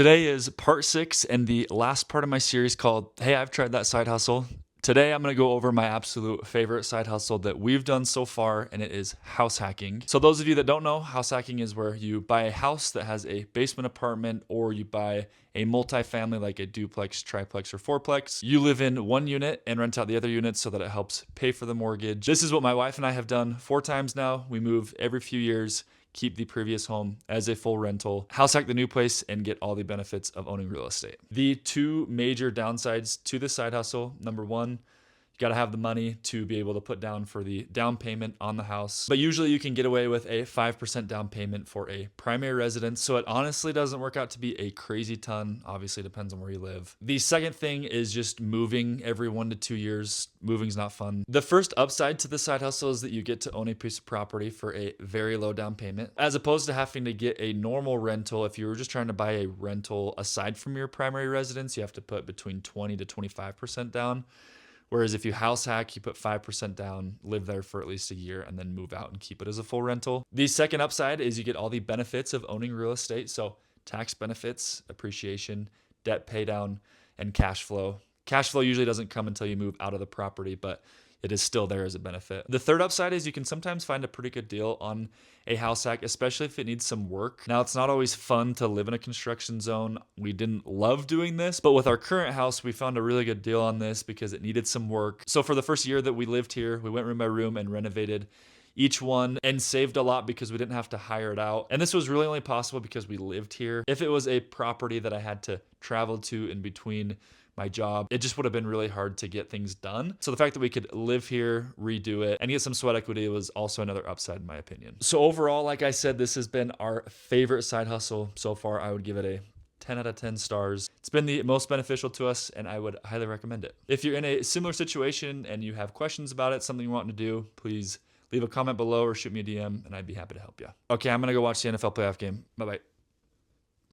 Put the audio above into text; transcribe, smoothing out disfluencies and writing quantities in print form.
Today is part 6 and the last part of my series called Hey, I've Tried That Side Hustle. Today, I'm going to go over my absolute favorite side hustle that we've done so far, and it is house hacking. So those of you that don't know, house hacking is where you buy a house that has a basement apartment, or you buy a multifamily like a duplex, triplex, or fourplex. You live in one unit and rent out the other units so that it helps pay for the mortgage. This is what my wife and I have done 4 times now. We move every few years, keep the previous home as a full rental, house hack the new place, and get all the benefits of owning real estate. The 2 major downsides to this side hustle: number 1, you got to have the money to be able to put down for the down payment on the house. But usually you can get away with a 5% down payment for a primary residence. So it honestly doesn't work out to be a crazy ton. Obviously, it depends on where you live. The second thing is just moving every 1 to 2 years. Moving's not fun. The first upside to the side hustle is that you get to own a piece of property for a very low down payment, as opposed to having to get a normal rental. If you were just trying to buy a rental aside from your primary residence, you have to put between 20 to 25% down. Whereas if you house hack, you put 5% down, live there for at least a year, and then move out and keep it as a full rental. The second upside is you get all the benefits of owning real estate. So tax benefits, appreciation, debt pay down, and cash flow. Cash flow usually doesn't come until you move out of the property, but it is still there as a benefit. The third upside is you can sometimes find a pretty good deal on a house hack, especially if it needs some work. Now, it's not always fun to live in a construction zone. We didn't love doing this, but with our current house, we found a really good deal on this because it needed some work. So for the first year that we lived here, we went room by room and renovated each one and saved a lot because we didn't have to hire it out. And this was really only possible because we lived here. If it was a property that I had to travel to in between my job, it just would have been really hard to get things done. So the fact that we could live here, redo it, and get some sweat equity was also another upside in my opinion. So overall, like I said, this has been our favorite side hustle so far. I would give it a 10 out of 10 stars. It's been the most beneficial to us, and I would highly recommend it. If you're in a similar situation and you have questions about it, something you want to do, please leave a comment below or shoot me a DM, and I'd be happy to help you. Okay, I'm going to go watch the NFL playoff game. Bye-bye.